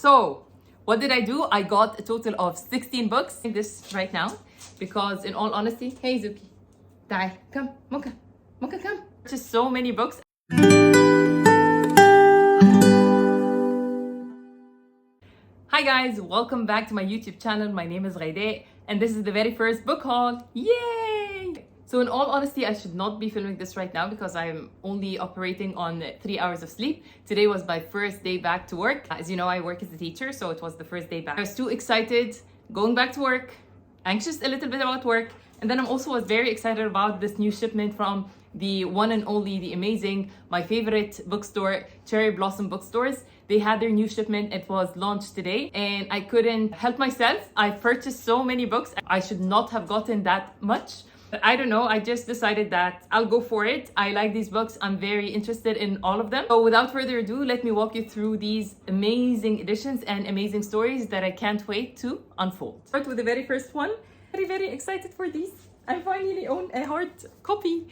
So, what did I do? I got a total of 16 books in this right now because, in all honesty, hey Zuki, die, come, Mocha, come. Just so many books. Hi guys, welcome back to my YouTube channel. My name is Ghaide and this is the very first book haul. Yay! So in all honesty, I should not be filming this right now because I'm only operating on 3 hours of sleep. Today was my first day back to work. As you know, I work as a teacher, so it was the first day back. I was too excited, going back to work, anxious a little bit about work, and then I'm also was very excited about this new shipment from the one and only, the amazing, my favorite bookstore, Cherry Blossom Bookstores. They had their new shipment. It was launched today and I couldn't help myself. I purchased so many books. I should not have gotten that much. But I don't know, I just decided that I'll go for it. I like these books. I'm very interested in all of them. So without further ado, let me walk you through these amazing editions and amazing stories that I can't wait to unfold. Start with the very first one. Very excited for these. I finally own a hard copy.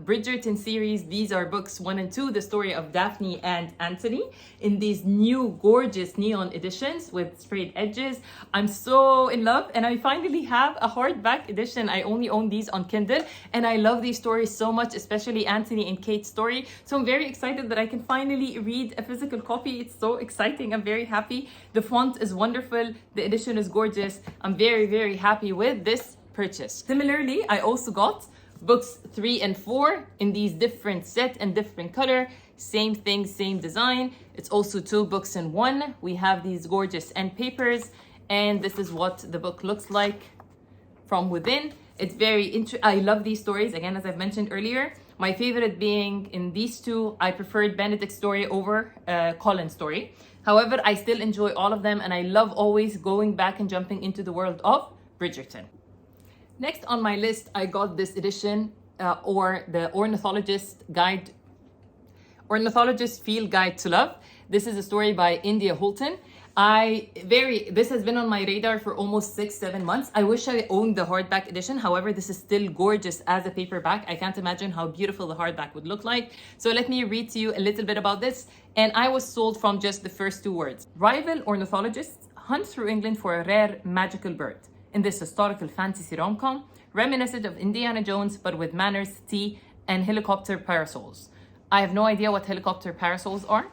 Bridgerton series, these are books 1 and 2, the story of Daphne and Anthony in these new gorgeous neon editions with straight edges. I'm so in love and I finally have a hardback edition. I only own these on Kindle and I love these stories so much, especially Anthony and Kate's story. So I'm very excited that I can finally read a physical copy. It's so exciting. I'm very happy. The font is wonderful. The edition is gorgeous. I'm very happy with this purchase. Similarly, I also got books 3 and 4 in these different set and different color. Same thing, same design. It's also 2 books in 1. We have these gorgeous end papers and this is what the book looks like from within. It's very interesting. I love these stories. Again, as I've mentioned earlier, my favorite being in these 2, I preferred Benedict's story over Colin's story. However, I still enjoy all of them and I love always going back and jumping into the world of Bridgerton. Next on my list, I got this edition or the Ornithologist Field Guide to Love. This is a story by India Holton. This has been on my radar for almost 6-7 months. I wish I owned the hardback edition. However, this is still gorgeous as a paperback. I can't imagine how beautiful the hardback would look like. So let me read to you a little bit about this. And I was sold from just the first 2 words. Rival ornithologists hunt through England for a rare magical bird. In this historical fantasy rom-com, reminiscent of Indiana Jones, but with manners, tea, and helicopter parasols. I have no idea what helicopter parasols are.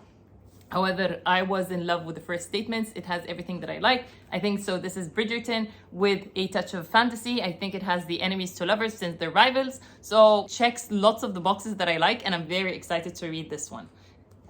However, I was in love with the first statements. It has everything that I like. I think so. This is Bridgerton with a touch of fantasy. I think it has the enemies to lovers since they're rivals. So checks lots of the boxes that I like, and I'm very excited to read this one.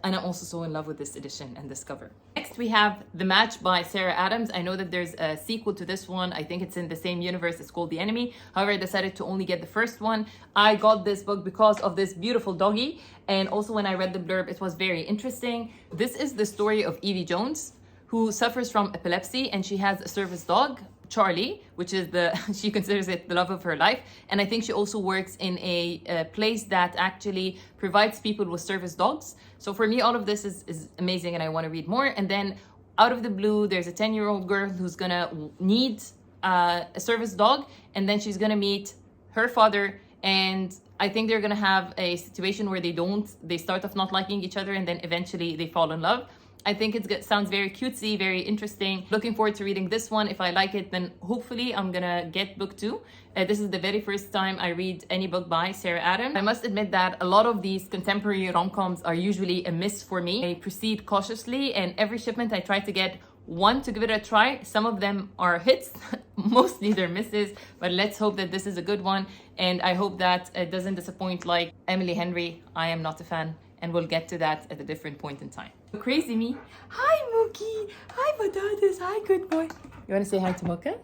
And I'm also so in love with this edition and this cover. Next, we have The Match by Sarah Adams. I know that there's a sequel to this one. I think it's in the same universe. It's called The Enemy. However, I decided to only get the first one. I got this book because of this beautiful doggy. And also when I read the blurb, it was very interesting. This is the story of Evie Jones, who suffers from epilepsy and she has a service dog, Charlie, which is she considers it the love of her life. And I think she also works in a place that actually provides people with service dogs. So for me, all of this is amazing and I want to read more. And then out of the blue, there's a 10-year-old girl who's gonna need a service dog. And then she's gonna meet her father. And I think they're gonna have a situation where they start off not liking each other and then eventually they fall in love. I think it sounds very cutesy, very interesting. Looking forward to reading this one. If I like it, then hopefully I'm gonna get book 2. This is the very first time I read any book by Sarah Adams. I must admit that a lot of these contemporary rom-coms are usually a miss for me. I proceed cautiously and every shipment I try to get one to give it a try. Some of them are hits, mostly they're misses, but let's hope that this is a good one. And I hope that it doesn't disappoint like Emily Henry. I am not a fan. And we'll get to that at a different point in time. Crazy me. Hi, Mookie. Hi, Batatas. Hi, good boy. You want to say hi to Mocha?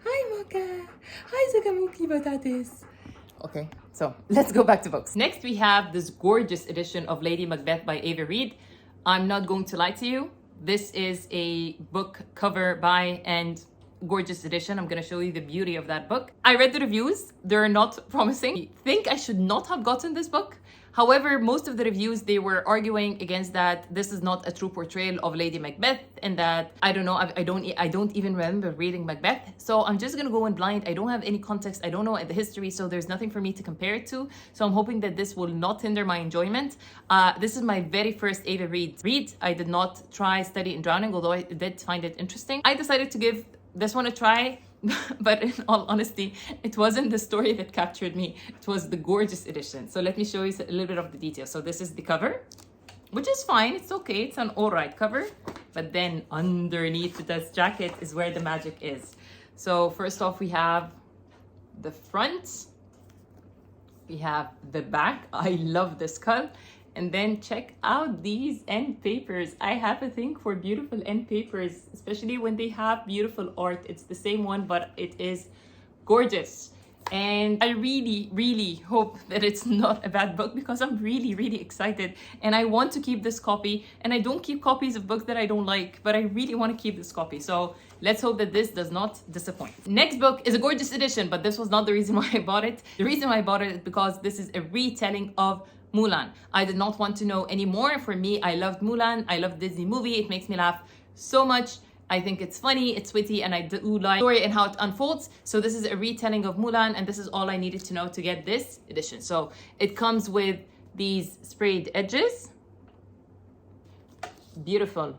Hi, Mocha. Hi, Zuka Batatas. Okay, so let's go back to books. Next, we have this gorgeous edition of Lady Macbeth by Ava Reid. I'm not going to lie to you. This is a book cover by and gorgeous edition. I'm gonna show you the beauty of that book. I read the reviews. They're not promising. I think I should not have gotten this book. However, most of the reviews, they were arguing against that this is not a true portrayal of Lady Macbeth, and that, I don't know, I don't even remember reading Macbeth. So I'm just gonna go in blind. I don't have any context. I don't know the history, so there's nothing for me to compare it to. So I'm hoping that this will not hinder my enjoyment. This is my very first Ava read. I did not try Study in Drowning, although I did find it interesting. I decided to give this one a try. But in all honesty, it wasn't the story that captured me. It was the gorgeous edition. So let me show you a little bit of the details. So this is the cover, which is fine. It's okay. It's an all right cover. But then underneath this jacket is where the magic is. So first off, we have the front. We have the back. I love this cut. And then check out these end papers. I have a thing for beautiful end papers, especially when they have beautiful art. It's the same one, but it is gorgeous. And I really, really hope that it's not a bad book, because I'm really, really excited. And I want to keep this copy. And I don't keep copies of books that I don't like, but I really want to keep this copy. So let's hope that this does not disappoint. Next book is a gorgeous edition, but this was not the reason why I bought it. The reason why I bought it is because this is a retelling of Mulan. I did not want to know anymore. For me, I loved Mulan. I love Disney movie. It makes me laugh so much. I think it's funny, it's witty, and I do like the story and how it unfolds. So this is a retelling of Mulan, and this is all I needed to know to get this edition. So it comes with these sprayed edges. Beautiful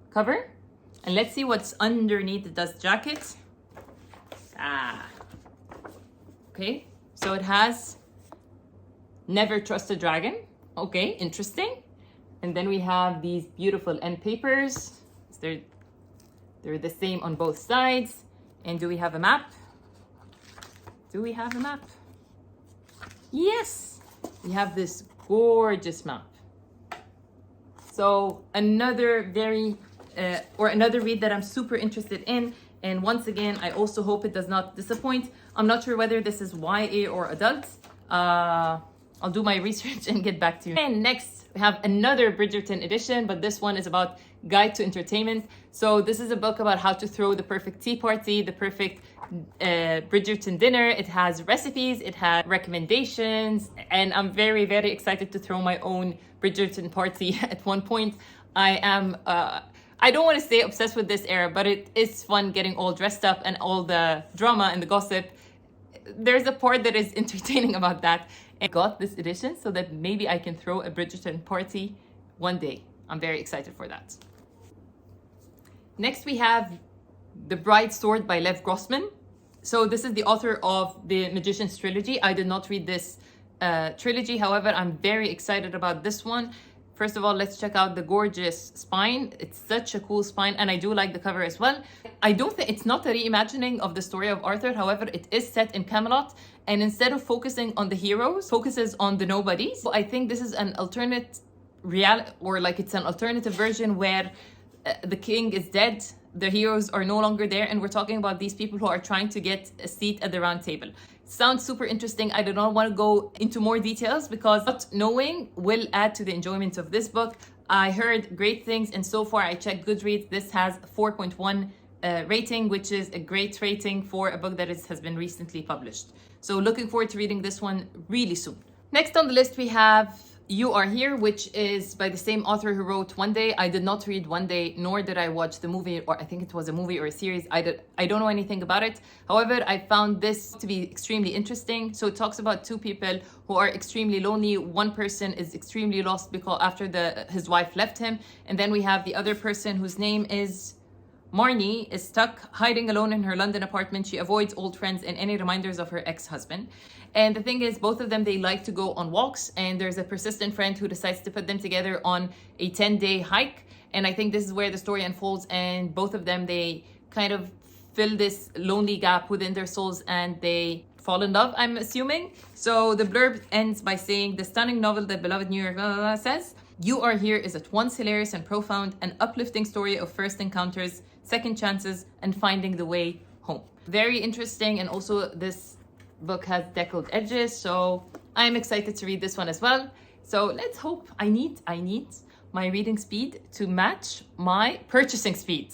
cover. And let's see what's underneath the dust jacket. Okay, so it has Never Trust a Dragon. Okay, interesting. And then we have these beautiful end papers. They're the same on both sides. And do we have a map? Do we have a map? Yes, we have this gorgeous map. So another another read that I'm super interested in. And once again, I also hope it does not disappoint. I'm not sure whether this is YA or adult. I'll do my research and get back to you. And next, we have another Bridgerton edition, but this one is about Guide to Entertainment. So this is a book about how to throw the perfect tea party, the perfect Bridgerton dinner. It has recipes, it has recommendations, and I'm very, very excited to throw my own Bridgerton party at one point. I am, I don't want to say obsessed with this era, but it is fun getting all dressed up and all the drama and the gossip. There's a part that is entertaining about that. I got this edition so that maybe I can throw a Bridgerton party one day. I'm very excited for that. Next, we have The Bride's Sword by Lev Grossman. So this is the author of the Magician's Trilogy. I did not read this trilogy. However, I'm very excited about this one. First of all, let's check out the gorgeous spine. It's such a cool spine, and I do like the cover as well. I don't think it's not a reimagining of the story of Arthur. However, it is set in Camelot, and instead of focusing on the heroes, focuses on the nobodies. So I think this is an alternate it's an alternative version where the king is dead, the heroes are no longer there, and we're talking about these people who are trying to get a seat at the round table. Sounds super interesting. I do not want to go into more details because not knowing will add to the enjoyment of this book. I heard great things, and so far I checked Goodreads. This has 4.1 rating, which is a great rating for a book that has been recently published. So looking forward to reading this one really soon. Next on the list, we have You Are Here, which is by the same author who wrote One Day. I did not read One Day, nor did I watch the movie, or I think it was a movie or a series. I don't know anything about it. However, I found this to be extremely interesting. So it talks about two people who are extremely lonely. One person is extremely lost because after his wife left him. And then we have the other person whose name is Marnie, is stuck hiding alone in her London apartment. She avoids old friends and any reminders of her ex-husband. And the thing is, both of them, they like to go on walks, and there's a persistent friend who decides to put them together on a 10-day hike. And I think this is where the story unfolds, and both of them, they kind of fill this lonely gap within their souls, and they fall in love, I'm assuming. So the blurb ends by saying, the stunning novel that beloved New York says, You Are Here is at once hilarious and profound, an uplifting story of first encounters, second chances, and finding the way home. Very interesting, and also this book has deckled edges, so I'm excited to read this one as well. So let's hope. I need my reading speed to match my purchasing speed.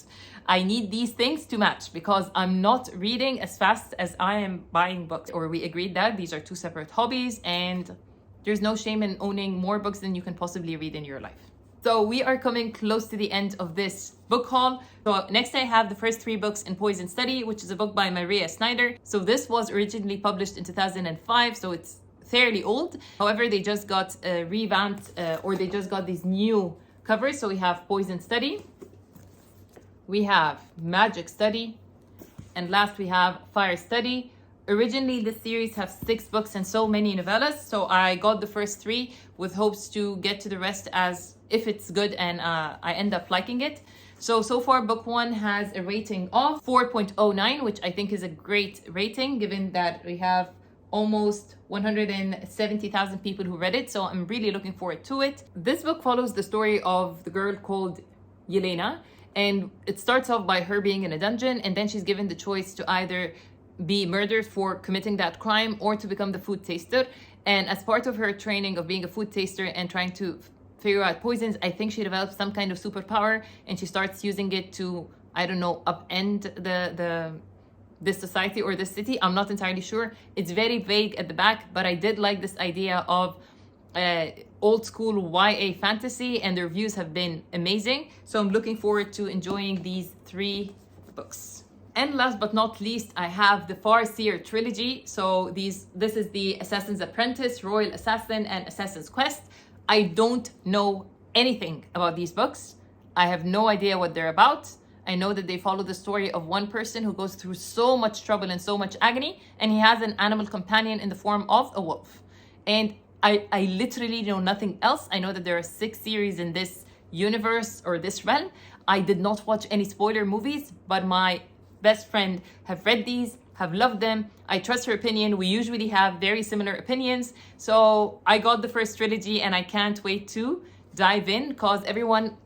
I need these things to match because I'm not reading as fast as I am buying books. Or we agreed that these are two separate hobbies and there's no shame in owning more books than you can possibly read in your life. So we are coming close to the end of this book haul. So next I have the first 3 books in Poison Study, which is a book by Maria Snyder. So this was originally published in 2005, so it's fairly old. However, they just got revamped or they just got these new covers. So we have Poison Study, we have Magic Study, and last we have Fire Study. Originally, this series has 6 books and so many novellas. So I got the first 3 with hopes to get to the rest as if it's good and I end up liking it. So far book 1 has a rating of 4.09, which I think is a great rating given that we have almost 170,000 people who read it. So I'm really looking forward to it. This book follows the story of the girl called Yelena, and it starts off by her being in a dungeon, and then she's given the choice to either be murdered for committing that crime or to become the food taster. And as part of her training of being a food taster and trying to figure out poisons, I think she develops some kind of superpower and she starts using it to, I don't know, upend this society or this city. I'm not entirely sure. It's very vague at the back, but I did like this idea of old school YA fantasy, and the reviews have been amazing. So I'm looking forward to enjoying these 3 books. And last but not least, I have the Farseer Trilogy. So this is the Assassin's Apprentice, Royal Assassin, and Assassin's Quest. I don't know anything about these books. I have no idea what they're about. I know that they follow the story of one person who goes through so much trouble and so much agony, and he has an animal companion in the form of a wolf. And I literally know nothing else. I know that there are 6 series in this universe or this realm. I did not watch any spoiler movies, but my best friend have read these, have loved them. I trust her opinion. We usually have very similar opinions. So I got the first trilogy and I can't wait to dive in because everyone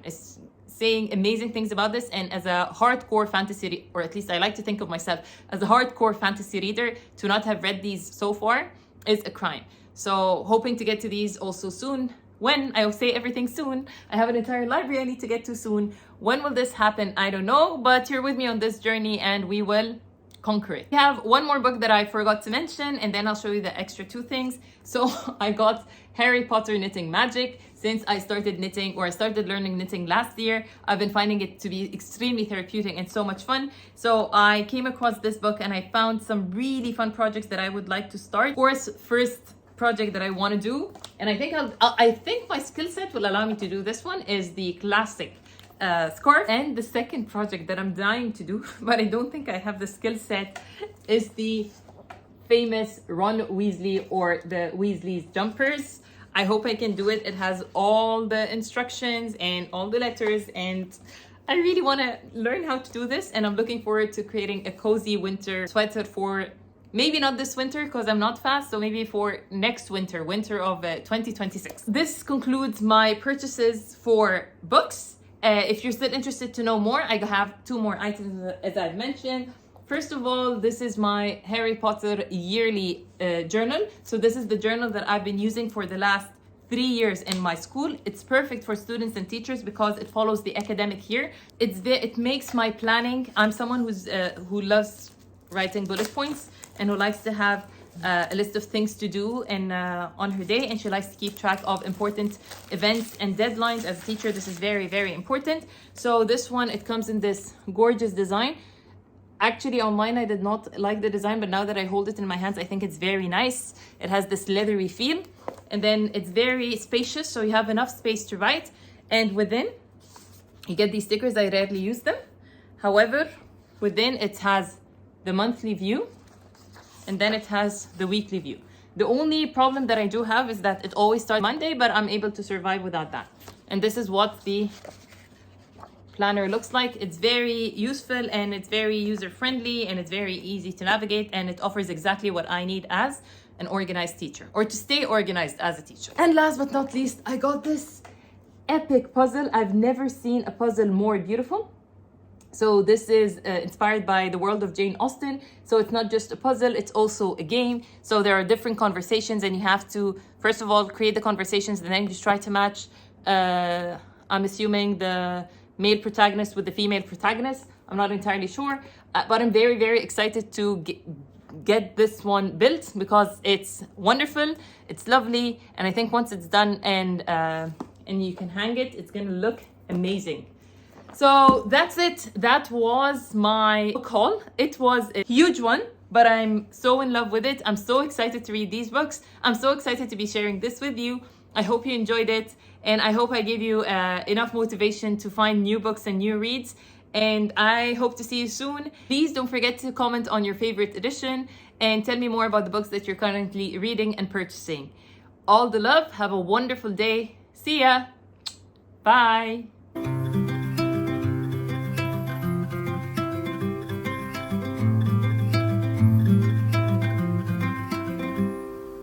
is saying amazing things about this. And as a hardcore fantasy, or at least I like to think of myself as a hardcore fantasy reader, to not have read these so far is a crime. So hoping to get to these also soon. When I will say everything soon, I have an entire library I need to get to soon. When will this happen? I don't know, but you're with me on this journey and we will conquer it. We have one more book that I forgot to mention, and then I'll show you the extra 2 things. So I got Harry Potter Knitting Magic. Since I started knitting, or I started learning knitting last year, I've been finding it to be extremely therapeutic and so much fun. So I came across this book and I found some really fun projects that I would like to start. Of course, first project that I want to do, and I think my skill set will allow me to do this one, is the classic scarf. And the second project that I'm dying to do, but I don't think I have the skill set, is the famous Ron Weasley or the Weasley's jumpers. I hope I can do it. It has all the instructions and all the letters, and I really want to learn how to do this, and I'm looking forward to creating a cozy winter sweater for maybe not this winter because I'm not fast, so maybe for next winter of 2026. This concludes my purchases for books. If you're still interested to know more, I have 2 more items as I've mentioned. First of all, this is my Harry Potter yearly journal. So this is the journal that I've been using for the last 3 years in my school. It's perfect for students and teachers because it follows the academic year. It makes my planning. I'm someone who loves writing bullet points and who likes to have a list of things to do on her day, and she likes to keep track of important events and deadlines. As a teacher, this is very, very important. So this one, it comes in this gorgeous design. Actually, online, I did not like the design, but now that I hold it in my hands, I think it's very nice. It has this leathery feel, and then it's very spacious, so you have enough space to write. And within, you get these stickers. I rarely use them. However, within it has the monthly view, and then it has the weekly view. The only problem that I do have is that it always starts Monday, but I'm able to survive without that. And this is what the planner looks like. It's very useful and it's very user-friendly and it's very easy to navigate, and it offers exactly what I need as an organized teacher, or to stay organized as a teacher. And last but not least, I got this epic puzzle. I've never seen a puzzle more beautiful. So this is inspired by the world of Jane Austen. So it's not just a puzzle, it's also a game. So there are different conversations, and you have to, first of all, create the conversations, and then you try to match, I'm assuming, the male protagonist with the female protagonist. I'm not entirely sure, but I'm very, very excited to get this one built because it's wonderful, it's lovely, and I think once it's done and you can hang it, it's gonna look amazing. So that's it. That was my book haul. It was a huge one, but I'm so in love with it. I'm so excited to read these books. I'm so excited to be sharing this with you. I hope you enjoyed it, and I hope I gave you enough motivation to find new books and new reads. And I hope to see you soon. Please don't forget to comment on your favorite edition and tell me more about the books that you're currently reading and purchasing. All the love. Have a wonderful day. See ya. Bye.